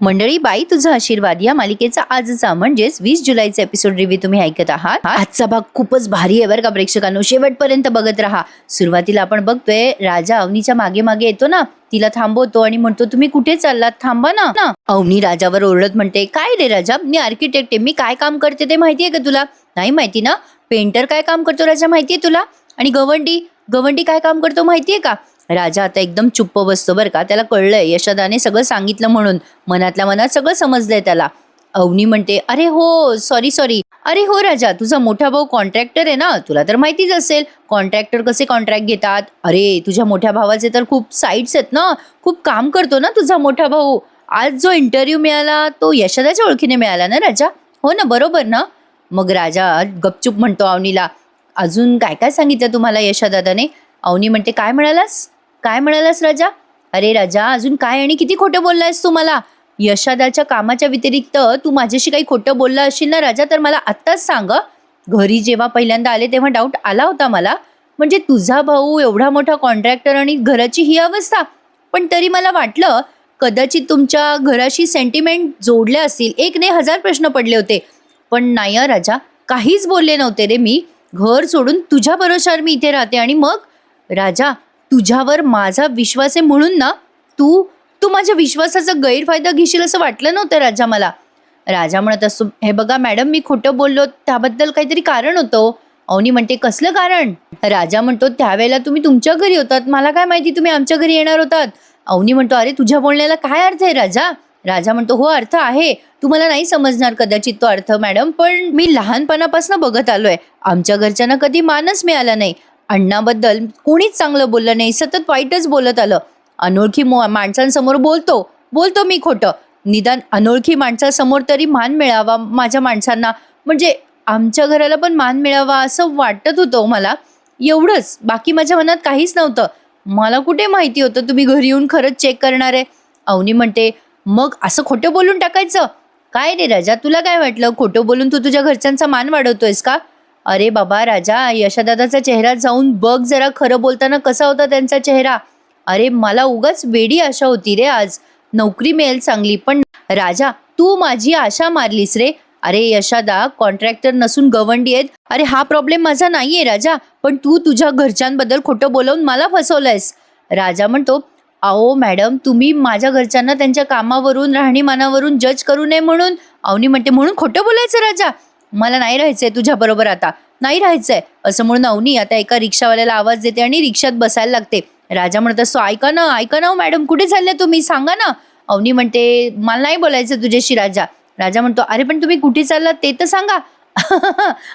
मंडळी, बाई तुझा आशीर्वाद या मालिकेचा आजचा म्हणजेच 20 जुलैचा एपिसोड रिव्ह्यू तुम्ही ऐकत आहात. आजचा भाग खूपच भारी आहे बरं का प्रेक्षकांनो, शेवटपर्यंत बघत राहा. सुरुवातीला आपण बघतोय राजा अवनीच्या मागे मागे येतो ना, तिला थांबवतो आणि म्हणतो तुम्ही कुठे चाललात, थांबा ना. अवनी राजावर ओरडत म्हणते, काय रे राजा, मी आर्किटेक्ट आहे, मी काय काम करते ते माहितीये का तुला? नाही माहिती ना? पेंटर काय काम करतो राजा माहितीये तुला? आणि गवंडी काय काम करतो माहितीये का? राजा आता एकदम चुप्प बसतो बरं का. त्याला कळलंय यशोदाने सगळं सांगितलं म्हणून. मनातल्या मनात सगळं समजलंय त्याला. अवनी म्हणते, अरे हो, सॉरी. अरे हो राजा, तुझा मोठा भाऊ कॉन्ट्रॅक्टर आहे ना, तुला तर माहितीच असेल कॉन्ट्रॅक्टर कसे कॉन्ट्रॅक्ट घेतात. अरे तुझ्या मोठ्या भावाचे तर खूप साईट्स आहेत ना, खूप काम करतो ना तुझा मोठा भाऊ. आज जो इंटरव्ह्यू मिळाला तो यशोदाच्या ओळखीने मिळाला ना राजा? हो ना, बरोबर ना? मग राजा गपचूप म्हणतो अवनीला, अजून काय काय सांगितलं तुम्हाला यशोदादाने? अवनी म्हणते, काय म्हणालास राजा? अरे राजा, अजून काय आणि किती खोटं बोललायस तू मला? यशोदाच्या कामाच्या व्यतिरिक्त तू माझ्याशी काही खोटं बोलला असशील ना राजा, तर मला आत्ताच सांग. घरी जेव्हा पहिल्यांदा आले तेव्हा डाऊट आला होता मला. म्हणजे तुझा भाऊ एवढा मोठा कॉन्ट्रॅक्टर आणि घराची ही अवस्था. पण तरी मला वाटलं कदाचित तुमच्या घराशी सेंटिमेंट जोडले असतील. एक नाही 1000 प्रश्न पडले होते. पण नाही राजा, काहीच बोलले नव्हते रे मी. घर सोडून तुझ्या भरोशावर मी इथे राहते. आणि मग राजा, तुझ्यावर माझा विश्वास आहे म्हणून ना, तू माझ्या विश्वासाचा गैरफायदा घेशील असं वाटलं नव्हतं राजा मला. राजा म्हणत असतो, हे बघा मॅडम, मी खोटं बोललो त्याबद्दल काहीतरी कारण होतं. अवनी म्हणते, कसलं कारण? राजा म्हणतो, त्यावेळेला तुम्ही तुमच्या घरी होतात, मला काय माहिती तुम्ही आमच्या घरी येणार होतात. अवनी म्हणतो, अरे तुझ्या बोलण्याला काय अर्थ आहे राजा? राजा म्हणतो, हो अर्थ आहे, तुम्हाला नाही समजणार कदाचित तो अर्थ मॅडम, पण मी लहानपणापासून बघत आलोय, आमच्या घरच्यांना कधी मानच मिळाला नाही. अण्णाबद्दल कोणीच चांगलं बोललं नाही, सतत वाईटच बोलत आलं. अनोळखी माणसांसमोर बोलतो मी खोटं. निदान अनोळखी माणसासमोर तरी मान मिळावा माझ्या माणसांना, म्हणजे आमच्या घराला पण मान मिळावा असं वाटत होतं मला. एवढंच, बाकी माझ्या मनात काहीच नव्हतं. मला कुठे माहिती होतं तुम्ही घरी येऊन खरंच चेक करणार आहे. अवनी म्हणते, मग असं खोटं बोलून टाकायचं? काय रे राजा, तुला काय वाटलं, खोटं बोलून तू तुझ्या घरच्यांचा मान वाढवतोयस का? अरे बाबा राजा, यशोदादाचा चेहरा जाऊन बघ जरा, खरं बोलताना कसा होता त्यांचा चेहरा. अरे मला उगाच वेडी आशा होती रे, आज नोकरी मिळेल चांगली, पण राजा तू माझी आशा मारलीस रे. अरे यशोदा कॉन्ट्रॅक्टर नसून गवंडी आहेत. अरे हा प्रॉब्लेम माझा नाहीये राजा, पण तू तुझ्या घरच्यांबद्दल खोटं बोलवून मला फसवलंयस. राजा म्हणतो, अहो मॅडम, तुम्ही माझ्या घरच्यांना त्यांच्या कामावरून राहणीमानावरून जज करू नये म्हणून. अवनी म्हणते, म्हणून खोटं बोलायचं राजा? मला नाही राहायचंय तुझ्या बरोबर, आता नाही राहायचंय असं म्हणून अवनी आता एका रिक्षावाल्याला आवाज देते आणि रिक्षात बसायला लागते. राजा म्हणत असतो, ऐका ना मॅडम, कुठे चालले तुम्ही, सांगा ना. अवनी म्हणते, मला नाही बोलायचं तुझ्याशी राजा. राजा म्हणतो, अरे पण तुम्ही कुठे चाललात ते तर सांगा.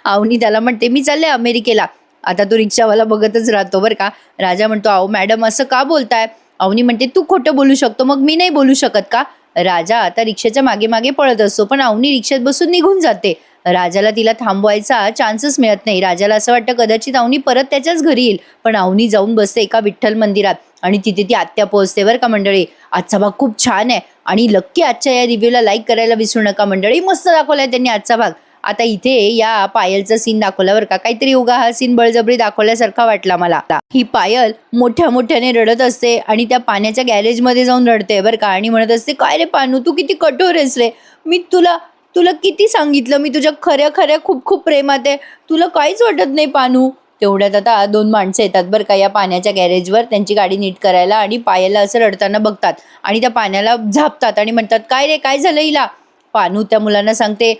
अवनी त्याला म्हणते, मी चालले अमेरिकेला. आता तो रिक्षावाला बघतच राहतो बरं का. राजा म्हणतो, अहो मॅडम असं का बोलताय? अवनी म्हणते, तू खोटं बोलू शकतो, मग मी नाही बोलू शकत का? राजा आता रिक्षाच्या मागे मागे पळत असतो, पण अवनी रिक्षात बसून निघून जाते. राजाला तिला थांबवायचा चान्सच मिळत नाही. राजाला असं वाटतं कदाचित अवनी परत त्याच्याच घरी येईल, पण अवनी जाऊन बसते एका विठ्ठल मंदिरात आणि तिथे ती आत्या पोहोचते बरं का मंडळी. आजचा भाग खूप छान आहे आणि नक्की आजच्या या रिव्ह्यूला लाईक करायला विसरू नका मंडळी. मस्त दाखवलाय त्यांनी आजचा भाग. आता इथे या पायलचा सीन दाखवला बरं का, काहीतरी उगा हा सीन बळजबरी दाखवल्यासारखा वाटला मला. ही पायल मोठ्याने रडत असते आणि त्या पाण्याच्या गॅरेजमध्ये जाऊन रडते बरं का, आणि म्हणत असते, काय रे पानू, तू किती कठोर आहेस रे. मी तुला किती सांगितलं, मी तुझ्या खऱ्या खूप प्रेमात आहे, तुला काहीच वाटत नाही पानू. तेवढ्यात आता 2 माणसं येतात बरं का या पाण्याच्या गॅरेजवर त्यांची गाडी नीट करायला, आणि पायलला असं रडताना बघतात आणि त्या पाण्याला झापतात आणि म्हणतात, काय रे, काय झालं हिला? पानू त्या मुलांना सांगते,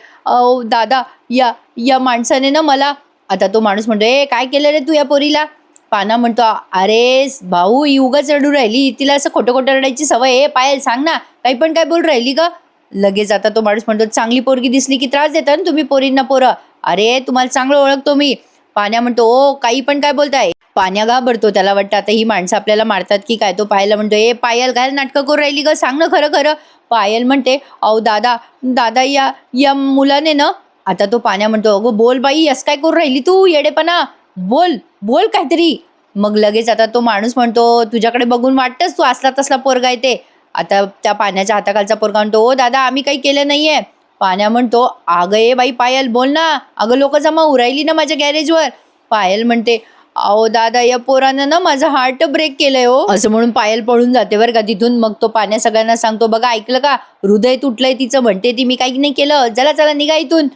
दादा, या माणसाने ना मला. आता तो माणूस म्हणतो, काय केलं रे तू या पोरीला? पाना म्हणतो, अरे भाऊ, ही उगाच रडू राहिली, तिला असं खोटं रडायची सवय. पायल सांग ना, काही पण काय बोल राहिली का? लगेच आता तो माणूस म्हणतो, चांगली पोरगी दिसली की त्रास देता ना तुम्ही पोरींना पोरं. अरे तुम्हाला चांगलं ओळखतो मी. पाण्या म्हणतो, ओ काही पण काय बोलताय? पाण्या घाबरतो, त्याला वाटतं आता ही माणसं आपल्याला मारतात की काय. तो पायलला म्हणतो, पायल काय नाटकं करू राहिली ग, सांग ना खरं. पायल म्हणते, अहो दादा या मुलाने ना. आता तो पाण्या म्हणतो, अगो बोल बाई, असं काय करू राहिली तू, येडेपणा, बोल काहीतरी. मग लगेच आता तो माणूस म्हणतो, तुझ्याकडे बघून वाटतंच तू असला तसला पोरगा आहे ते. आता त्या पाण्याच्या हाताखालचा पोरगा म्हणतो, ओ दादा, आम्ही काही केलं नाहीये. पाण्या म्हणतो, अगं बाई पायल बोल ना, अगं लोक जमा उरायली ना माझ्या गॅरेजवर. पायल म्हणते, अहो दादा, या पोरानं ना माझं हार्ट ब्रेक केलंय हो, असं म्हणून पायल पळून जाते बरं का तिथून. मग तो पाण्या सगळ्यांना सांगतो, बघा ऐकलं का, हृदय तुटलंय तिचं, म्हणते ती मी काही नाही केलं, चला चला निघा इथून.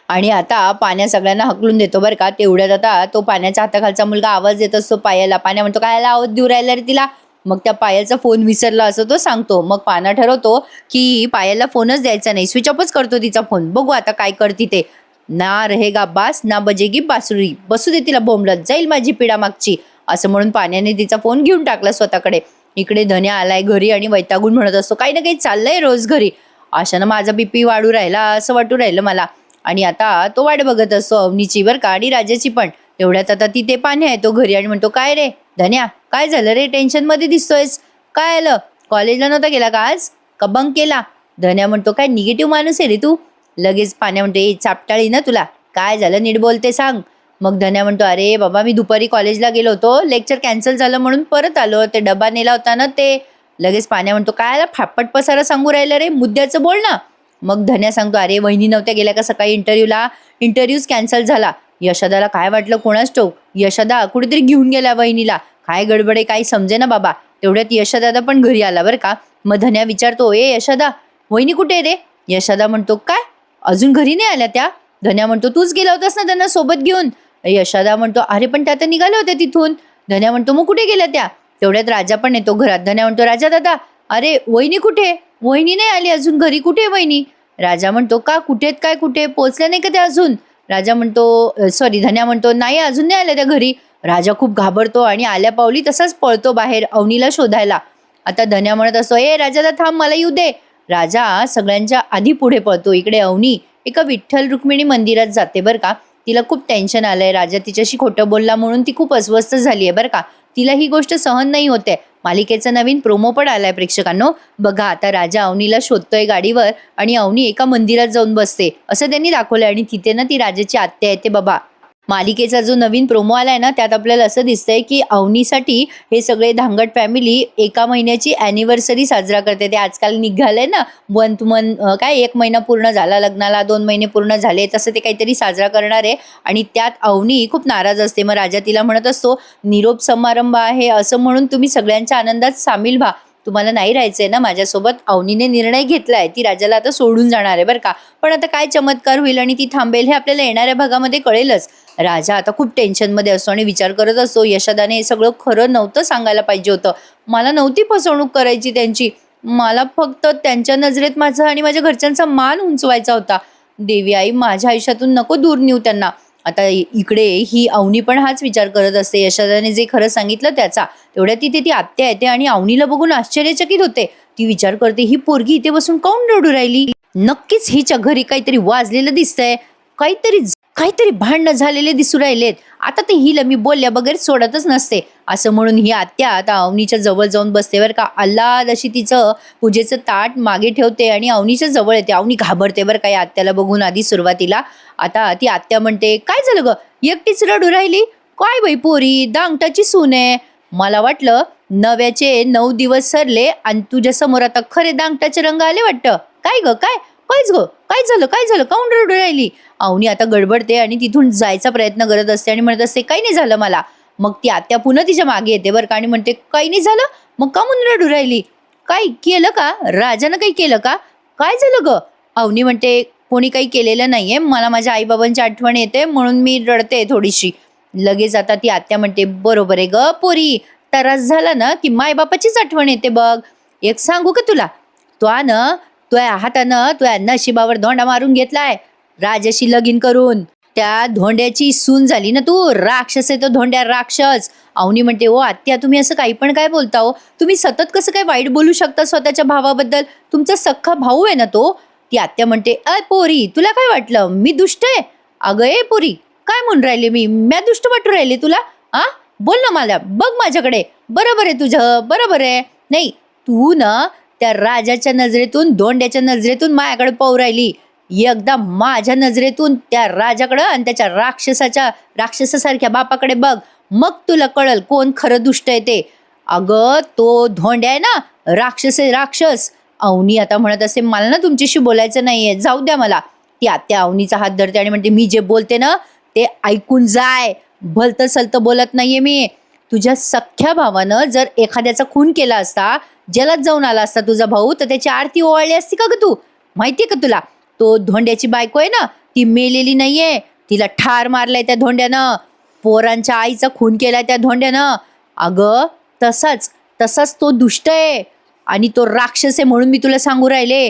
आणि आता पाण्या सगळ्यांना हकलून देतो बरं का. तेवढ्यात आता तो पाण्याच्या हाताखालचा मुलगा आवाज देत असतो पायाला. पाण्या म्हणतो, काय आवाज देऊ राहिला रे तिला. मग त्या पायलचा फोन विसरला असं तो सांगतो. मग पाना ठरवतो की पायलला फोनच द्यायचा नाही, स्विच ऑफच करतो तिचा फोन. बघू आता काय करते ते. ना रहेगा बास ना बजेगी बासुरी, बसू दे तिला बोंबलत, जाईल माझी पिढा मागची, असं म्हणून पाण्याने तिचा फोन घेऊन टाकला स्वतःकडे. इकडे धन्या आलाय घरी आणि वैतागून म्हणत असतो, काही ना काही चाललंय रोज घरी, अशानं माझा बीपी वाढू राहिला असं वाटू राहिलं मला. आणि आता तो वाट बघत असतो अवनीची बरं का आणि राजाची पण. तेवढ्यात आता तिथे पाण्या येतो घरी आणि म्हणतो, काय रे धन्या, काय झालं रे, टेन्शन मध्ये दिसतोयस, काय आलं, कॉलेजला नव्हता गेला का आज, का बंक केला. धन्या म्हणतो, काय निगेटिव्ह माणूस आहे रे तू. लगेच पाण्या म्हणतो, ए चापटाळी ना तुला, काय झालं नीट बोलते सांग. मग धन्या म्हणतो, अरे बाबा मी दुपारी कॉलेजला गेलो होतो, लेक्चर कॅन्सल झालं म्हणून परत आलो, ते डबा नेला होता ना ते. लगेच पाण्या म्हणतो, काय फाटपट पसारा सांगू राहिलं रे, मुद्द्याचं बोल ना. मग धन्या सांगतो, अरे वहिनी नव्हत्या गेल्या का सकाळी इंटरव्ह्यूला, इंटरव्ह्यूज कॅन्सल झाला. यशोदाला काय वाटलं कोणाच ठाऊक, यशोदा कुठेतरी घेऊन गेला वहिनीला, काय गडबडे काही समजे ना बाबा. तेवढ्यात यशोदा पण घरी आला बरं का. मग धन्या विचारतो, ए यशोदा वहिनी कुठे रे. यशोदा म्हणतो, काय अजून घरी नाही आल्या त्या. धन्या म्हणतो, तूच गेला होतास ना त्यांना सोबत घेऊन. यशोदा म्हणतो, अरे पण त्या तर निघाल्या होत्या तिथून. धन्या म्हणतो, मग कुठे गेल्या त्या. तेवढ्यात राजा पण येतो घरात. धन्या म्हणतो, राजा दादा, अरे वहिनी कुठे, वहिनी नाही आली अजून घरी, कुठे वहिनी. राजा म्हणतो, का कुठेत, काय कुठे पोहोचल्या नाही का त्या अजून. राजा म्हणतो, सॉरी धन्या म्हणतो, नाही अजून नाही आल्या त्या घरी. राजा खूप घाबरतो आणि आल्या पावली तसाच पळतो बाहेर अवनीला शोधायला. आता धन्या म्हणत असतो, ए राजा दादा थांब, मला येऊ दे. राजा सगळ्यांच्या आधी पुढे पळतो. इकडे अवनी एका विठ्ठल रुक्मिणी मंदिरात जाते बरं का. तिला खूप टेन्शन आलंय, राजा तिच्याशी खोटं बोलला म्हणून ती खूप अस्वस्थ झाली आहे बरं का. तिला ही गोष्ट सहन नाही होते. मालिकेचा नवीन प्रोमो पण आलाय प्रेक्षकांनो, बघा. आता राजा अवनीला शोधतोय गाडीवर आणि अवनी एका मंदिरात जाऊन बसते असं त्यांनी दाखवलंय. आणि तिथे ना ती राजाची आत्या येते बाबा. मालिकेचा जो नवीन प्रोमो आलाय ना त्यात आपल्याला असं दिसतंय की अवनीसाठी हे सगळे धांगड फॅमिली एका महिन्याची अॅनिव्हर्सरी साजरा करते. ते आजकाल निघालंय ना 1 month, काय 1 महिना पूर्ण झाला लग्नाला, 2 महिने पूर्ण झाले, तसं ते काहीतरी साजरा करणार आहे. आणि त्यात अवनी खूप नाराज असते. मग राजा तिला म्हणत असतो, निरोप समारंभ आहे असं म्हणून तुम्ही सगळ्यांच्या आनंदात सामील व्हा, तुम्हाला नाही राहायचंय ना माझ्यासोबत. अवनीने निर्णय घेतलाय, ती राजाला आता सोडून जाणार आहे बरं का. पण आता काय चमत्कार होईल आणि ती थांबेल हे आपल्याला येणाऱ्या भागामध्ये कळेलच. राजा आता खूप टेन्शनमध्ये असतो आणि विचार करत असतो, यशोदाने हे सगळं खरं नव्हतं सांगायला पाहिजे होतं, मला नव्हती फसवणूक करायची त्यांची, मला फक्त त्यांच्या नजरेत माझा आणि माझ्या घरच्यांचा मान उंचवायचा होता. देवी आई माझ्या आयुष्यातून नको दूर नेऊ त्यांना. आता इकडे ही अवनी पण हाच विचार करत असते, यशोदाने जे खरं सांगितलं त्याचा. तेवढ्या तिथे ती आत्या येते आणि अवनीला बघून आश्चर्यचकित होते. ती विचार करते, ही पोरगी इथे बसून काऊन रडू राहिली, नक्कीच हिच्या घरी काहीतरी वाजलेलं दिसतंय, काहीतरी भांडणं झालेले दिसू राहिलेत, आता ते हिला मी बोलल्या बगैर सोडतच नसते, असं म्हणून ही आत्या आता अवनीच्या जवळ जाऊन बसते बरं का. अल्लाद अशी तिचं पूजेचं ताट मागे ठेवते आणि अवनीच्या जवळ येते. अवनी घाबरते बरं का या आत्याला बघून आधी सुरुवातीला. आता ती आत्या म्हणते, काय झालं ग, एकटीच रडू राहिली, काय बाई पोरी दांगटाची सून आहे, मला वाटलं नव्याचे 9 दिवस सरले आणि तुझ्या समोर आता खरे दांगटाचे रंग आले वाटतं, काय ग काय, कायच ग, काय झालं काऊन रडू राहिली. अवनी आता गडबडते आणि तिथून जायचा प्रयत्न करत असते आणि म्हणत असते, काही नाही झालं मला. मग ती आत्या पुन्हा तिच्या मागे येते बरं का आणि म्हणते, काही नाही झालं, मग का म्हणून रडू राहिली, काय केलं का, राजानं काही केलं का, काय झालं ग. अवनी म्हणते, कोणी काही केलेलं नाहीये, मला माझ्या आईबाबांची आठवण येते म्हणून मी रडते थोडीशी. लगेच आता ती आत्या म्हणते, बरोबर आहे ग पोरी, त्रास झाला ना की मायबापाचीच आठवण येते बघ. एक सांगू का तुला, तुझ्या हातानं तुझ्या नशिबावर धोंडा मारून घेतलाय राजाशी लगीन करून, त्या धोंड्याची सून झाली ना तू, राक्षस आहे तो धोंड्या, राक्षस. अवनी म्हणते, ओ आत्या तुम्ही असं काही पण काय बोलता हो, तुम्ही सतत कसं काय वाईट बोलू शकता स्वतःच्या भावाबद्दल, तुमचा सख्खा भाऊ आहे ना तो. ती आत्या म्हणते, अय पोरी तुला काय वाटलं मी दुष्ट आहे, अगं ए पोरी काय म्हणून राहिले मी दुष्ट वाटू राहिले तुला, बोल ना मला, बघ माझ्याकडे, बरोबर आहे तुझं, बरोबर आहे, नाही तू ना त्या राजाच्या नजरेतून धोंड्याच्या नजरेतून माझ्याकडे पाहू राहिली, एकदा माझ्या नजरेतून त्या राजाकडं आणि त्याच्या राक्षसासारख्या बापाकडे बघ, मग तुला कळल कोण खरं दुष्ट आहे ते. अगं तो धोंड्या आहे ना, राक्षस आहे राक्षस. अवनी आता म्हणत असे, मला ना तुमच्याशी बोलायचं नाहीये, जाऊ द्या मला. ती आत्या अवनीचा हात धरते आणि म्हणते, मी जे बोलते ना ते ऐकून जाय, भलतं सलतं बोलत नाहीये मी. तुझ्या सख्ख्या भावानं जर एखाद्याचा खून केला असता, जलात जाऊन आला असता तुझा भाऊ, तर त्याची आरती ओवाळली असती का ग तू? माहितीये का तुला? तो धोंड्याची बायको आहे ना, ती मेलेली नाहीये. तिला ठार मारलाय त्या धोंड्यानं. पोरांच्या आईचा खून केलाय त्या धोंड्यानं. अगं तसाच तसाच तो दुष्ट आहे आणि तो राक्षस आहे म्हणून मी तुला सांगू राहिले.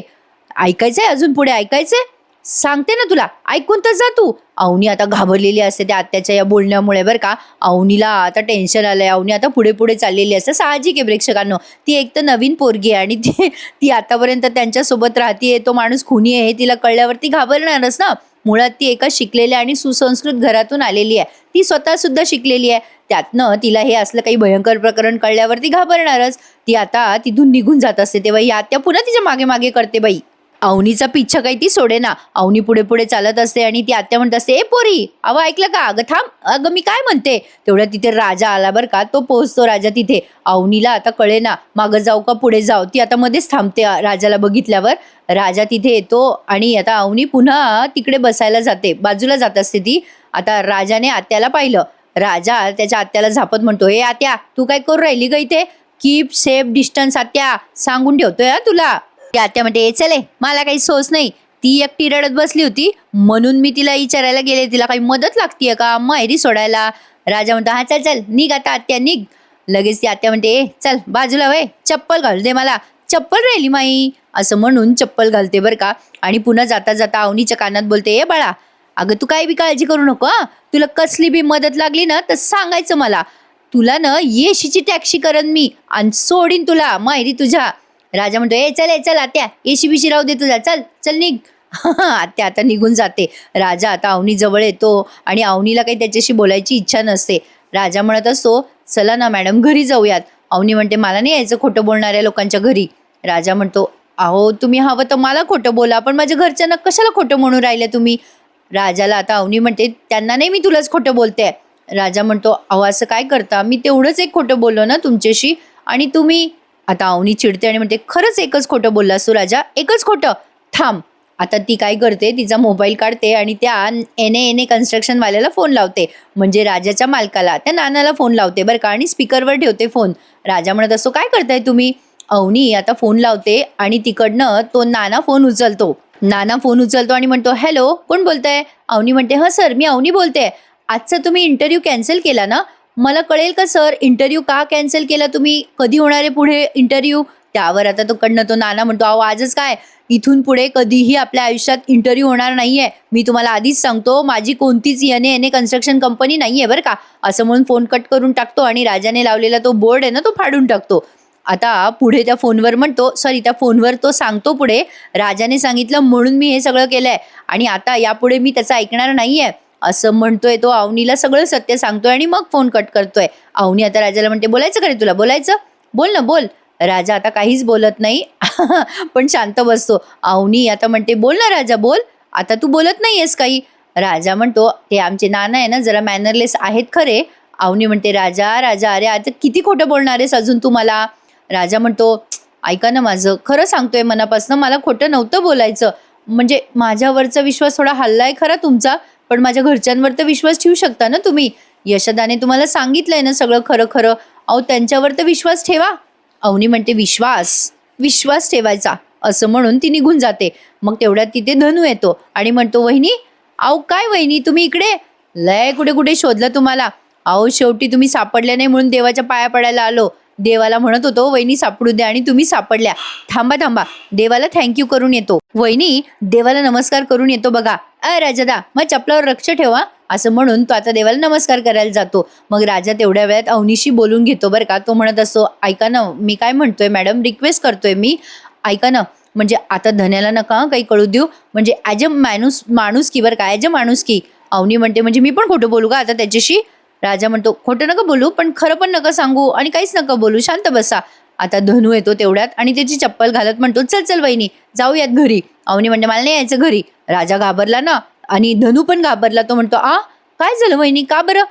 ऐकायचंय अजून पुढे ऐकायचंय? सांगते ना तुला, ऐकून तर जा तू. अवनी आता घाबरलेली असते त्या आत्याच्या या बोलण्यामुळे बरं का. अवनीला आता टेन्शन आलंय. अवनी आता पुढे पुढे चाललेली असते. साहजिक आहे प्रेक्षकांनो. ती एक तर नवीन पोरगी आहे आणि ती ती आतापर्यंत त्यांच्यासोबत राहतीये. तो माणूस खुनी आहे हे तिला कळल्यावरती घाबरणारच ना. मुळात ती एका शिकलेल्या आणि सुसंस्कृत घरातून आलेली आहे. ती स्वतः सुद्धा शिकलेली आहे. त्यातनं तिला हे असलं काही भयंकर प्रकरण कळल्यावरती घाबरणारच. ती आता तिथून निघून जात असते तेव्हा ही आत्या पुन्हा तिच्या मागे मागे करते बाई. अवनीचा पिच्छा काही ती सोडे ना. अवनी पुढे पुढे चालत असते आणि ती आत्या म्हणत असते, ए पोरी अव ऐकलं का? अगं थांब, अगं मी काय म्हणते. तेवढ्या तिथे राजा आला बरं का. तो पोहोचतो राजा तिथे. अवनीला आता कळे ना मागं जाऊ का पुढे जाऊ. ती आता मध्येच थांबते राजाला बघितल्यावर. राजा तिथे येतो आणि आता अवनी पुन्हा तिकडे बसायला जाते. बाजूला जात असते ती. आता राजाने आत्याला पाहिलं. राजा त्याच्या आत्याला झापत म्हणतो, ए आत्या तू काय करू राहिली ग इथे? कीप सेफ डिस्टन्स आत्या, सांगून ठेवतोय तुला. ती आत्या म्हणते, चले मला काही सोच नाही. ती एकटी रडत बसली होती म्हणून मी तिला विचारायला गेले, तिला काही मदत लागतीये का माहेरी सोडायला. राजा म्हणतो, हा चल चल निघ आता आत्या निघ. लगेच ती आत्या म्हणते, ए चल बाजूला वय, चप्पल घाल दे मला, चप्पल राहिली माई. असं म्हणून चप्पल घालते बरं का. आणि पुन्हा जाता जाता अवनीच्या कानात बोलते, ए बाळा अगं तू काही बी काळजी करू नको. तुला कसली बी मदत लागली ना तर सांगायचं मला. तुला ना येशीची टॅक्सी करन मी आणि सोडीन तुला माहेरी तुझ्या. राजा म्हणतो, ए चल आत्या येशी बिशी राहू दे तुझा, चल चल निघ. आत्या आता निघून जाते. राजा आता अवनी जवळ येतो आणि अवनीला काही त्याच्याशी बोलायची इच्छा नसते. राजा म्हणत असतो, चला ना मॅडम घरी जाऊयात. अवनी म्हणते, मला नाही यायचं खोटं बोलणाऱ्या लोकांच्या घरी. राजा म्हणतो, अहो तुम्ही हवं तर मला खोटं बोला, पण माझ्या घरच्यांना कशाला खोटं म्हणून राहिले तुम्ही. राजाला आता अवनी म्हणते, त्यांना नाही मी तुलाच खोटं बोलते. राजा म्हणतो, अहो असं काय करता, मी तेवढंच एक खोटं बोललो ना तुमच्याशी आणि तुम्ही. आता अवनी चिडते आणि म्हणते, खरंच एकच खोटं बोललास तू राजा, एकच खोटं. थांब. आता ती काय करते, तिचा मोबाईल काढते आणि त्या एने कन्स्ट्रक्शन वाल्याला फोन लावते. म्हणजे राजाच्या मालकाला, त्या नानाला फोन लावते बरं का. आणि स्पीकरवर ठेवते फोन. राजा म्हणत असतो, काय करताय तुम्ही. अवनी आता फोन लावते आणि तिकडनं तो नाना फोन उचलतो. नाना फोन उचलतो आणि म्हणतो, हॅलो कोण बोलतंय. अवनी म्हणते, हा सर मी अवनी बोलते. आजचा तुम्ही इंटरव्ह्यू कॅन्सल केला ना. मला कळेल का सर इंटरव्ह्यू का कॅन्सल केला तुम्ही, कधी होणार आहे पुढे इंटरव्ह्यू. त्यावर आता तो नाना म्हणतो, अहो आजच काय, इथून पुढे कधीही आपल्या आयुष्यात इंटरव्ह्यू होणार नाहीये. मी तुम्हाला आधीच सांगतो, माझी कोणतीच एने कन्स्ट्रक्शन कंपनी नाहीये बरं का. असं म्हणून फोन कट करून टाकतो आणि राजाने लावलेला तो बोर्ड आहे ना तो फाडून टाकतो. आता पुढे त्या फोनवर तो सांगतो पुढे, राजाने सांगितलं म्हणून मी हे सगळं केलंय आणि आता यापुढे मी त्याचं ऐकणार नाहीये असं म्हणतोय तो. अवनीला सगळं सत्य सांगतोय आणि मग फोन कट करतोय. अवनी आता राजाला म्हणते, बोलायचं का रे तुला, बोलायचं बोल ना बोल. राजा आता काहीच बोलत नाही पण शांत बसतो. अवनी आता म्हणते, बोल ना राजा बोल, आता तू बोलत नाहीयेस काही. राजा म्हणतो, ते आमचे नाना आहे ना जरा मॅनरलेस आहेत खरे. अवनी म्हणते, राजा अरे आता किती खोटं बोलणार आहेस अजून तू मला. राजा म्हणतो, ऐका ना माझं, खरं सांगतोय मनापासून, मला खोटं नव्हतं बोलायचं. म्हणजे माझ्यावरचा विश्वास थोडा हल्लाय खरा तुमचा, पण माझ्या घरच्यांवर तर विश्वास ठेवू शकता ना तुम्ही. यशोदाने तुम्हाला सांगितलंय ना सगळं खरं खरं. अहो त्यांच्यावर तर विश्वास ठेवा. अवनी म्हणते, विश्वास ठेवायचा असं म्हणून ती निघून जाते. मग तेवढ्यात तिथे धनू येतो आणि म्हणतो, वहिनी. अहो काय वहिनी तुम्ही इकडे, लय कुठे कुठे शोधलं तुम्हाला. अहो शेवटी तुम्ही सापडल्या नाही म्हणून देवाच्या पाया पडायला आलो. देवाला म्हणत होतो वहिनी सापडू द्या आणि तुम्ही सापडल्या. थांबा देवाला थँक्यू करून येतो. वहिनी देवाला नमस्कार करून येतो बघा. राजादा मग चपलावर लक्ष ठेवा असं म्हणून तो आता देवाला नमस्कार करायला जातो. मग राजा तेवढ्या वेळात अवनीशी बोलून घेतो बरं का. तो म्हणत असतो, ऐका ना मी काय म्हणतोय मॅडम, रिक्वेस्ट करतोय मी, ऐका ना. म्हणजे आता धन्याला नका काही कळू देऊ, म्हणजे ॲज अ माणूस की बरं का, ॲज अ माणूस की. अवनी म्हणते, म्हणजे मी पण खोटं बोलू का आता त्याच्याशी. राजा म्हणतो, खोटं नका बोलू पण खरं पण नका सांगू आणि काहीच नका बोलू, शांत बसा. आता धनू येतो तेवढ्यात आणि त्याची चप्पल घालत म्हणतो, चल वहिनी जाऊयात घरी. अवनी म्हणते, मला नाही यायचं घरी. राजा घाबरला ना आणि धनू पण घाबरला. तो म्हणतो, काय झालं वहिनी, का बरं.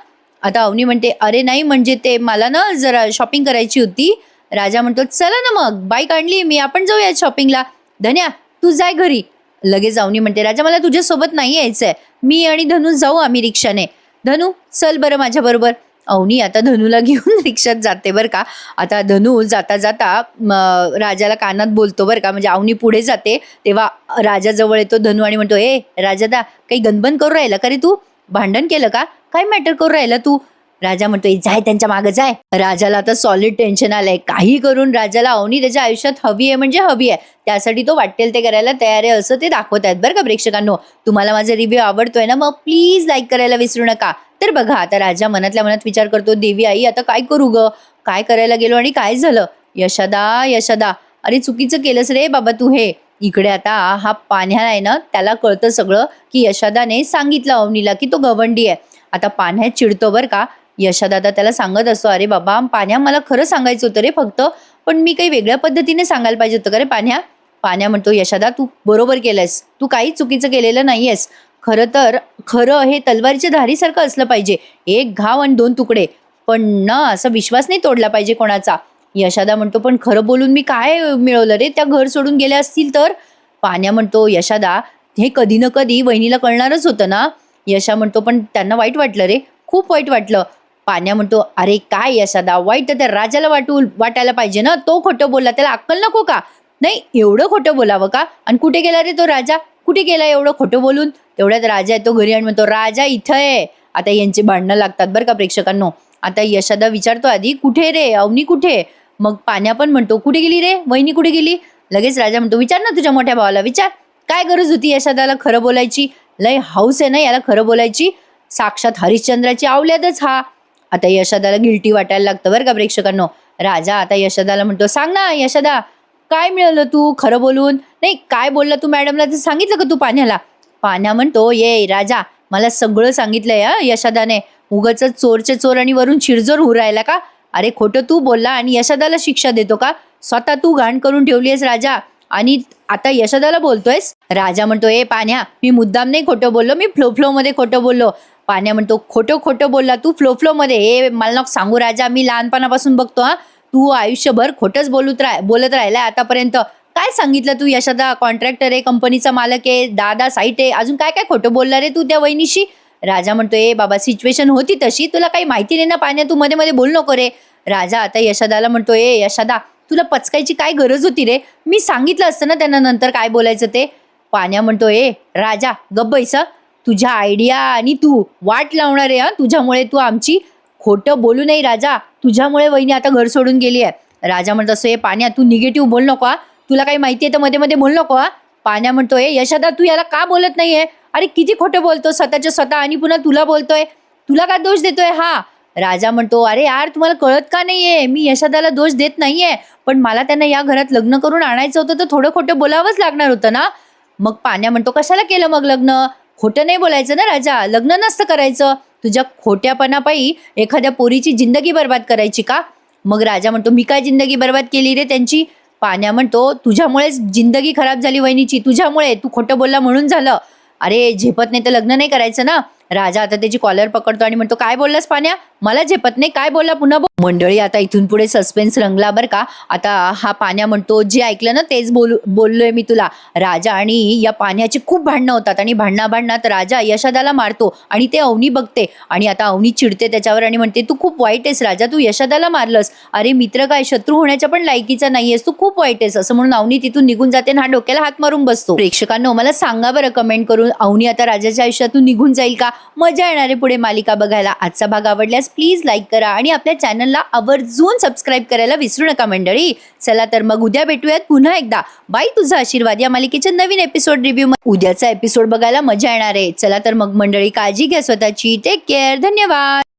आता अवनी म्हणते, अरे नाही म्हणजे ते मला ना जरा शॉपिंग करायची होती. राजा म्हणतो, चला ना मग बाईक आणली मी, आपण जाऊयात शॉपिंगला. धन्या तू जाय घरी. लगेच अवनी म्हणते, राजा मला तुझ्यासोबत नाही यायचंय, मी आणि धनू जाऊ आम्ही रिक्षाने. धनू चल बरं माझ्या बरोबर. अवनी आता धनूला घेऊन रिक्षात जाते बरं का. आता धनू जाता जाता राजाला कानात बोलतो बरं का. म्हणजे अवनी पुढे जाते तेव्हा राजाजवळ येतो धनू आणि म्हणतो, ए राजादा काही गणबन करू राहिला का रे तू? भांडण केलं का? काय मॅटर करू राहिला तू? राजा म्हणतोय जाय त्यांच्या मागे जाय. राजाला आता सॉलिड टेन्शन आलंय. काही करून राजाला अवनी त्याच्या आयुष्यात हवी आहे म्हणजे हवी आहे. त्यासाठी तो वाटेल ते करायला तयार आहे असं ते दाखवत आहेत बरं का प्रेक्षकांनो. तुम्हाला माझा रिव्ह्यू आवडतोय ना, मग प्लीज लाईक करायला विसरू नका. तर बघा आता राजा मनातल्या मनात विचार करतो, देवी आई आता काय करू ग? काय करायला गेलो आणि काय झालं? यशोदा यशोदा, अरे चुकीचं केलंस रे बाबा तू हे. इकडे आता हा पाण्या आहे ना, त्याला कळतं सगळं की यशोदाने सांगितलं अवनीला की तो गवंडी आहे. आता पाण्या चिडतो बरं का. यशोदा त्याला सांगत असतो, अरे बाबा पाण्या मला खरं सांगायचं होतं रे फक्त, पण मी काही वेगळ्या पद्धतीने सांगायला पाहिजे होतं का रे पाण्या. पाण्या म्हणतो, यशोदा तू बरोबर केलंयस, तू काही चुकीचं केलेलं नाहीयेस. खरं तर खरं हे तलवारीच्या धारीसारखं असलं पाहिजे, एक घाव आणि दोन तुकडे. पण ना असा विश्वास नाही तोडला पाहिजे कोणाचा. यशोदा म्हणतो, पण खरं बोलून मी काय मिळवलं रे? त्या घर सोडून गेल्या असतील तर? पाण्या म्हणतो, यशोदा हे कधी ना कधी वहिनीला कळणारच होतं ना. यशा म्हणतो, पण त्यांना वाईट वाटलं रे, खूप वाईट वाटलं. पाण्या म्हणतो, अरे काय यशोदा, वाईट तर त्या राजाला वाटायला पाहिजे ना. तो खोटं बोलला, त्याला अक्कल नको का? नाही एवढं खोटं बोलावं का? आणि कुठे गेला रे तो राजा? कुठे गेला एवढं खोटं बोलून? तेवढ्यात राजा येतो घरी आणि म्हणतो, राजा इथं आहे. आता यांची भांडणं लागतात बरं का प्रेक्षकांनो. आता यशोदा विचारतो आधी, कुठे रे अवनी कुठे? मग पाण्या पण म्हणतो, कुठे गेली रे वहिनी, कुठे गेली? लगेच राजा म्हणतो, विचार ना तुझ्या मोठ्या भावाला, विचार. काय गरज होती यशोदाला खरं बोलायची? लय हाऊस आहे ना याला खरं बोलायची. साक्षात हरिश्चंद्राची आवल्यातच हा. आता यशोदाला गिल्टी वाटायला लागतं बरं का प्रेक्षकांनो. राजा आता यशोदाला म्हणतो, सांग ना यशोदा, काय मिळवलं तू खरं बोलून? नाही काय बोलला तू मॅडमला ते सांगितलं का तू पाण्याला? पाण्या म्हणतो, ये राजा मला सगळं सांगितलंय हा यशोदाने. उगाच चोरचे चोर आणि वरून शिरजोर होऊ राहिला का? अरे खोटं तू बोलला आणि यशोदाला शिक्षा देतो का? स्वतः तू घाण करून ठेवलीयस राजा आणि आता यशोदाला बोलतोयस. राजा म्हणतो, ए पाण्या मी मुद्दाम नाही खोटं बोललो, मी फ्लो मध्ये खोटं बोललो. पाण्या म्हणतो, खोटं बोलला तू फ्लो मध्ये. हे मला नको सांगू राजा, मी लहानपणापासून बघतो हा, तू आयुष्यभर खोटंच बोलत राहिलाय आतापर्यंत. काय सांगितलं तू यशोदा कॉन्ट्रॅक्टर आहे, कंपनीचा मालक आहे, दादा साईट आहे, अजून काय काय खोटं बोलला रे तू त्या वहिनीशी? राजा म्हणतो, ए बाबा सिच्युएशन होती तशी, तुला काही माहिती नाही ना पाण्या, तू मध्ये मध्ये बोल नको रे. राजा आता यशोदाला म्हणतो, ए यशोदा तुला पचकायची काय गरज होती रे? मी सांगितलं असतं ना त्यांना नंतर काय बोलायचं ते. पाण्या म्हणतो, ए राजा गप्प बैस. तुझ्या आयडिया आणि तू वाट लावणार आहे. तुझ्यामुळे तू आमची खोटं बोलू नाही राजा, तुझ्यामुळे वहिनी आता घर सोडून गेली आहे. राजा म्हणतो, असं हे पाण्या तू निगेटिव्ह बोल नको हा, तुला काही माहिती आहे तर मध्ये मध्ये बोल नको हा. पाण्या म्हणतो, ए यशोदा तू याला का बोलत नाहीये? अरे किती खोटं बोलतो स्वतःच्या स्वतः आणि पुन्हा तुला बोलतोय, तुला का दोष देतोय हा? राजा म्हणतो, अरे यार तुम्हाला कळत का नाहीये, मी यशोदाला दोष देत नाहीये, पण मला त्यांना या घरात लग्न करून आणायचं होतं तर थोडं खोटं बोलावंच लागणार होतं ना. मग पाण्या म्हणतो, कशाला केलं मग लग्न? खोटं नाही बोलायचं ना राजा, लग्न नसतं करायचं. तुझ्या खोट्यापणापायी एखाद्या पोरीची जिंदगी बर्बाद करायची का? मग राजा म्हणतो, मी काय जिंदगी बर्बाद केली रे त्यांची? पाण्या म्हणतो, तुझ्यामुळेच जिंदगी खराब झाली वहिनीची, तुझ्यामुळे, तू खोटं बोलला म्हणून झालं. अरे झेपत नाही तर लग्न नाही करायचं ना. राजा आता त्याची कॉलर पकडतो आणि म्हणतो, काय बोललास पाण्या? मला झेपत नाही, काय बोलला पुन्हा बोल. मंडळी आता इथून पुढे सस्पेन्स रंगला बरं का. आता हा पाण्या म्हणतो, जे ऐकलं ना तेच बोललोय मी तुला. राजा आणि या पाण्याची खूप भांडणं होतात आणि भांडणात राजा यशोदाला मारतो आणि ते अवनी बघते आणि आता अवनी चिडते त्याच्यावर आणि म्हणते, तू खूप वाईट आहेस राजा, तू यशोदाला मारलंस. अरे मित्र काय शत्रू होण्याच्या पण लायकीचा नाहीयेस, तू खूप वाईट आहेस असं म्हणून अवनी तिथून निघून जाते आणि हा डोक्याला हात मारून बसतो. प्रेक्षकांनो मला सांगा बरं कमेंट करून, अवनी आता राजाच्या आयुष्यातून निघून जाईल का? मजा येणार आहे पुढे मालिका बघायला. आजचा भाग आवडल्यास प्लीज लाईक करा आणि आपल्या चॅनलला आवर्जून सबस्क्राईब करायला विसरू नका मंडळी. चला तर मग उद्या भेटूयात पुन्हा एकदा. बाय तुझा आशीर्वाद या मालिकेच्या नवीन एपिसोड रिव्ह्यू. उद्याचा एपिसोड बघायला मजा येणार आहे. चला तर मग मंडळी, काळजी घ्या स्वतःची, टेक केअर, धन्यवाद.